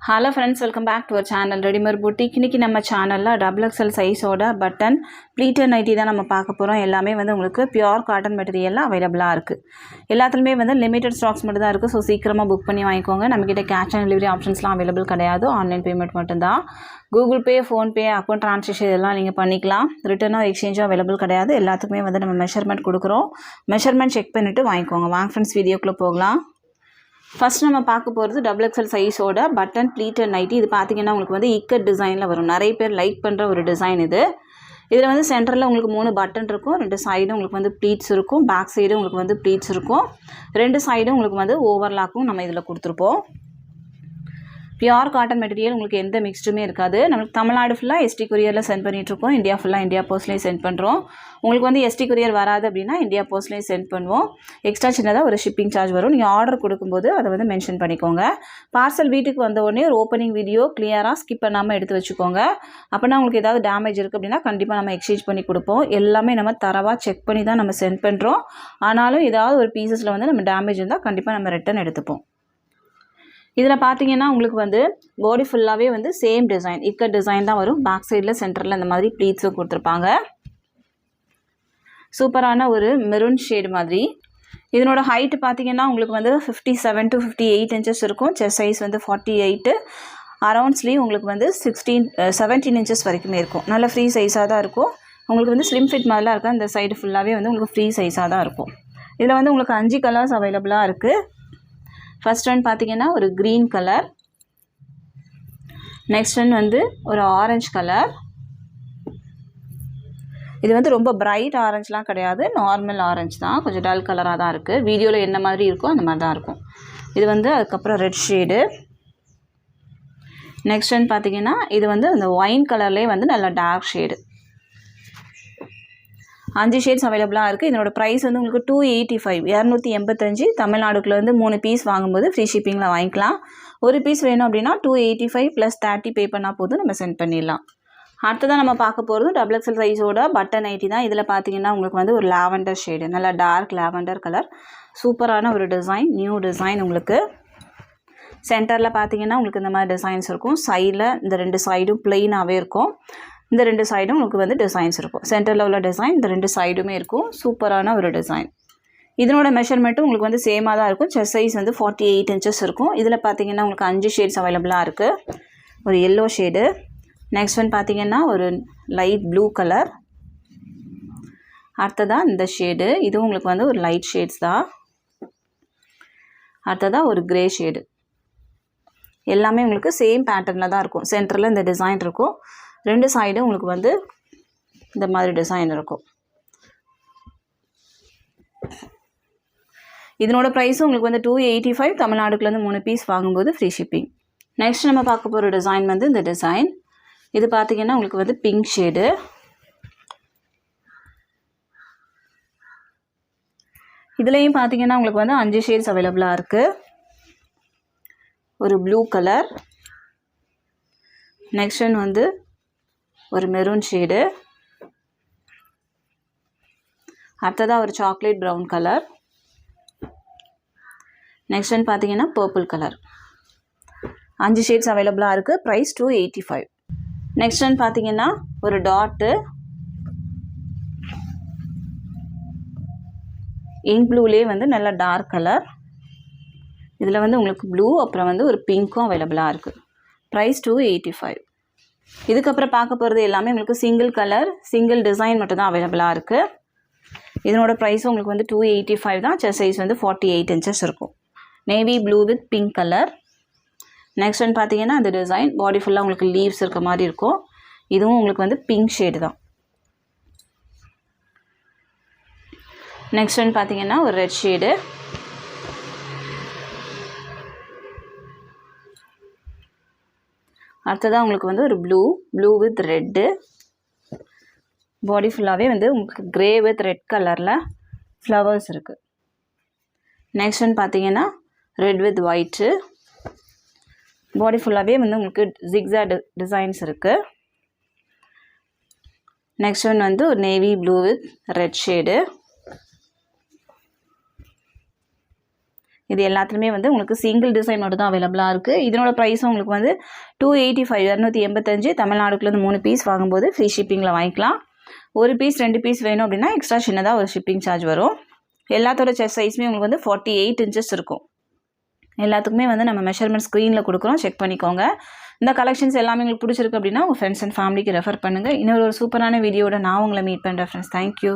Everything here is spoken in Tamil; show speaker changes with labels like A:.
A: Hello friends, welcome back to our channel Ready-Made Boutique. இன்னைக்கு நம்ம சேனல்ல XXL சைஸோட பட்டன் ப்ளீட்டட் நைட்டி தான் நம்ம பார்க்க போறோம். எல்லாமே வந்து உங்களுக்கு பியூர் காட்டன் மெட்டீரியல்ல அவேலபிளா இருக்கு. எல்லாத்துலயுமே வந்து லிமிட்டட் ஸ்டாக்ஸ் மட்டும் தான் இருக்கு. சோ சீக்கிரமா புக் பண்ணி வாங்கிக்கோங்க. நம்ம கிட்ட கேஷ் ஆன் டெலிவரி ஆப்ஷன்ஸ்லாம் அவேலபிள் கிடையாது. ஆன்லைன் பேமெண்ட் மட்டும் தான். Google Pay, Phone Pay, account transfer இதெல்லாம் நீங்க பண்ணிக்கலாம். ரிட்டர்னோ எக்ஸ்சேஞ்சோ அவேலபிள் கிடையாது. எல்லாத்துக்குமே வந்து நம்ம மெஷர்மென்ட் கொடுக்குறோம். மெஷர்மென்ட் செக் பண்ணிட்டு வாங்கிக்கோங்க. வாங்க ஃப்ரெண்ட்ஸ் வீடியோக்குள்ள போகலாம். ஃபர்ஸ்ட் நம்ம பார்க்க போகிறது XXL சைஸோட பட்டன் ப்ளீட்டட் நைட்டி. இது பார்த்தீங்கன்னா உங்களுக்கு வந்து இக்கட் டிசைனில் வரும். நிறைய பேர் லைக் பண்ணுற ஒரு டிசைன் இது. இதில் வந்து சென்டரில் உங்களுக்கு 3 பட்டன் இருக்கும். 2 சைடும் உங்களுக்கு வந்து ப்ளீட்ஸ் இருக்கும். பேக் சைடும் உங்களுக்கு வந்து ப்ளீட்ஸ் இருக்கும். 2 சைடும் உங்களுக்கு வந்து ஓவர்லாக்கும் நம்ம இதில் கொடுத்துருப்போம். பியூர் காட்டன் மெட்டீரியல், உங்களுக்கு எந்த மிக்ஸ்டுமே இருக்காது. நமக்கு தமிழ்நாடு ஃபுல்லாக எஸ்டி கொரியரில் சென்ட் பண்ணிகிட்ருக்கோம். இந்தியா ஃபுல்லாக இந்தியா போஸ்ட்லேயும் சென்ட் பண்ணுறோம். உங்களுக்கு வந்து எஸ்டி கொரியர் வராது அப்படின்னா இந்தியா போஸ்ட்லேயும் சென்ட் பண்ணுவோம். எக்ஸ்ட்ரா சின்னதாக ஒரு ஷிப்பிங் சார்ஜ் வரும். நீங்கள் ஆர்டர் கொடுக்கும்போது அதை வந்து மென்ஷன் பண்ணிக்கோங்க. பார்சல் வீட்டுக்கு வந்த உடனே ஒரு ஓப்பனிங் வீடியோ கிளியராக ஸ்கிப் பண்ணாமல் எடுத்து வச்சுக்கோங்க. அப்படின்னா உங்களுக்கு ஏதாவது டேமேஜ் இருக்குது அப்படின்னா கண்டிப்பாக நம்ம எக்ஸ்சேஞ்ச் பண்ணி கொடுப்போம். எல்லாமே நம்ம தரவாக செக் பண்ணி தான் நம்ம சென்ட் பண்ணுறோம். ஆனாலும் ஏதாவது ஒரு பீசஸில் வந்து நம்ம டேமேஜ் இருந்தால் கண்டிப்பாக நம்ம ரிட்டன் எடுத்துப்போம். இதில் பார்த்தீங்கன்னா உங்களுக்கு வந்து பாடி ஃபுல்லாகவே வந்து சேம் டிசைன் இக்கட் டிசைன் தான் வரும். பேக் சைடில் சென்டரில் இந்த மாதிரி ப்ளீட்ஸும் கொடுத்துருப்பாங்க. சூப்பரான ஒரு மெரூன் ஷேடு மாதிரி. இதனோட ஹைட்டு பார்த்தீங்கன்னா உங்களுக்கு வந்து 57 to 58 இன்ச்சஸ் இருக்கும். செஸ்ட் சைஸ் வந்து 48. அரவுண்ட் ஸ்லீவ் உங்களுக்கு வந்து 17 இன்ச்சஸ் வரைக்குமே இருக்கும். நல்ல ஃப்ரீ சைஸாக தான் இருக்கும். உங்களுக்கு வந்து ஸ்லிம் ஃபிட் மாதிரிலாம் இருக்கும். இந்த சைடு ஃபுல்லாகவே வந்து உங்களுக்கு ஃப்ரீ சைஸாக தான் இருக்கும். இதில் வந்து உங்களுக்கு 5 கலர்ஸ் அவைலபிளாக இருக்குது. ஃபர்ஸ்ட் ஒன் பார்த்தீங்கன்னா ஒரு க்ரீன் கலர், நெக்ஸ்ட் ஒன் வந்து ஒரு ஆரஞ்சு கலர். இது வந்து ரொம்ப பிரைட் ஆரஞ்சுலாம் கிடையாது, நார்மல் ஆரஞ்சு தான், கொஞ்சம் டல் கலராக தான் இருக்குது. வீடியோவில் என்ன மாதிரி இருக்கோ அந்த மாதிரி தான் இருக்கும். இது வந்து அதுக்கப்புறம் ரெட் ஷேடு. நெக்ஸ்ட் ஒன் பார்த்தீங்கன்னா இது வந்து அந்த ஒயின் கலர்லேயே வந்து நல்ல டார்க் ஷேடு. 5 ஷேட்ஸ் அவைலபிளாக இருக்குது. இதனோட ப்ரைஸ் வந்து உங்களுக்கு 285 285. தமிழ்நாடுக்குள்ள வந்து 3 பீஸ் வாங்கும்போது ஃப்ரீ ஷிப்பிங்கில் வாங்கிக்கலாம். ஒரு பீஸ் வேணும் அப்படின்னா 285 + 30 பே பண்ணால் போதும், நம்ம சென்ட் பண்ணிடலாம். அடுத்ததான் நம்ம பார்க்க போகிறது XXL சைஸோட பட்டன் நைட்டி தான். இதில் பார்த்தீங்கன்னா உங்களுக்கு வந்து ஒரு லாவெண்டர் ஷேடு, நல்லா டார்க் லாவெண்டர் கலர். சூப்பரான ஒரு டிசைன், நியூ டிசைன். உங்களுக்கு சென்டரில் பார்த்தீங்கன்னா உங்களுக்கு இந்த மாதிரி டிசைன்ஸ் இருக்கும். சைடில் இந்த 2 சைடும் பிளெயினாகவே இருக்கும். இந்த 2 சைடும் உங்களுக்கு வந்து டிசைன்ஸ் இருக்கும். சென்டரில் உள்ள டிசைன் இந்த 2 சைடுமே இருக்கும். சூப்பரான ஒரு டிசைன். இதனோட மெஷர்மெண்ட்டும் உங்களுக்கு வந்து சேமாக தான் இருக்கும். செஸ்ட் சைஸ் வந்து 48 இன்ச்சஸ் இருக்கும். இதில் பார்த்தீங்கன்னா உங்களுக்கு 5 ஷேட்ஸ் அவைலபிளாக இருக்குது. ஒரு எல்லோ ஷேடு, நெக்ஸ்ட் ஒன் பார்த்தீங்கன்னா ஒரு லைட் ப்ளூ கலர், அடுத்ததாக இந்த ஷேடு, இதுவும் உங்களுக்கு வந்து ஒரு லைட் ஷேட்ஸ் தான். அடுத்ததாக ஒரு கிரே ஷேடு. எல்லாமே உங்களுக்கு சேம் பேட்டர்னில் தான் இருக்கும். சென்டரில் இந்த டிசைன் இருக்கும். 2 சைடும் உங்களுக்கு வந்து இந்த மாதிரி டிசைன் இருக்கும். இதனோட ப்ரைஸும் உங்களுக்கு வந்து 285. தமிழ்நாடுக்குலேருந்து 3 பீஸ் வாங்கும்போது ஃப்ரீ ஷிப்பிங். நெக்ஸ்ட் நம்ம பார்க்க போகிற டிசைன் வந்து இந்த டிசைன். இது பார்த்தீங்கன்னா உங்களுக்கு வந்து பிங்க் ஷேடு. இதுலேயும் பார்த்தீங்கன்னா உங்களுக்கு வந்து 5 ஷேட்ஸ் அவைலபிளாக இருக்குது. ஒரு ப்ளூ கலர், நெக்ஸ்ட் ஒன் வந்து ஒரு மெரூன் ஷேடு, அடுத்ததாக ஒரு chocolate brown colour, next one பார்த்தீங்கன்னா பர்பிள் கலர். 5 ஷேட்ஸ் அவைலபிளாக இருக்குது. ப்ரைஸ் 285. நெக்ஸ்ட் ஒன் பார்த்தீங்கன்னா ஒரு டாட்டு, இங்க் ப்ளூலேயே வந்து நல்ல டார்க் கலர். இதில் வந்து உங்களுக்கு ப்ளூ அப்புறம் வந்து ஒரு பிங்க்கும் அவைலபிளாக இருக்குது. ப்ரைஸ் 285. இதுக்கப்புறம் பார்க்க போகிறது எல்லாமே உங்களுக்கு சிங்கிள் கலர் சிங்கிள் டிசைன் மட்டும் தான் அவைலபிளாக இருக்குது. இதனோட ப்ரைஸும் உங்களுக்கு வந்து 285 தான். செஸ்ட் சைஸ் வந்து 48 இன்ச்சஸ் இருக்கும். Navy blue with pink colour. Next one பார்த்தீங்கன்னா அந்த டிசைன் பாடி ஃபுல்லாக உங்களுக்கு லீவ்ஸ் இருக்க மாதிரி இருக்கும். இதுவும் உங்களுக்கு வந்து பிங்க் ஷேடு தான். நெக்ஸ்ட் ஒன் பார்த்தீங்கன்னா ஒரு ரெட் ஷேடு. அடுத்ததாக உங்களுக்கு வந்து ஒரு ப்ளூ வித் ரெட்டு. பாடி ஃபுல்லாகவே வந்து உங்களுக்கு க்ரே வித் ரெட் கலரில் ஃப்ளவர்ஸ் இருக்குது. நெக்ஸ்ட் ஒன் பார்த்தீங்கன்னா ரெட் வித் ஒயிட்டு. பாடி ஃபுல்லாகவே வந்து உங்களுக்கு ஜிக்ஸாக் டிசைன்ஸ் இருக்குது. நெக்ஸ்ட் ஒன் வந்து ஒரு navy blue with red shade. இது எல்லாத்துலேயுமே வந்து உங்களுக்கு சிங்கிள் டிசைன் மட்டும் தான் அவைலபிளாக இருக்குது. இதனோட ப்ரைஸும் உங்களுக்கு வந்து 285 285 தமிழ்நாடுக்குள்ளேருந்து 3 பீஸ் வாங்கும்போது ஃப்ரீ ஷிப்பிங்கில் வாங்கிக்கலாம். ஒரு பீஸ் 2 பீஸ் வேணும் அப்படின்னா எக்ஸ்ட்ரா சின்னதாக ஒரு ஷிப்பிங் சார்ஜ் வரும். எல்லாத்தோட செஸ்ட் சைஸுமே உங்களுக்கு வந்து 48 இன்ச்சஸ் இருக்கும். எல்லாத்துக்குமே வந்து நம்ம மெஷர்மெண்ட் ஸ்க்ரீனில் கொடுக்குறோம், செக் பண்ணிக்கோங்க. இந்த கலெக்ஷன்ஸ் எல்லாமே உங்களுக்கு பிடிச்சிருக்கு அப்படின்னா உங்கள் ஃப்ரெண்ட்ஸ் அண்ட் ஃபேமிலிக்கு ரெஃபர் பண்ணுங்கள். இன்னொரு சூப்பரான வீடியோட நான் உங்களை மீட் பண்ணுறேன் ஃப்ரெண்ட்ஸ். தேங்க்யூ.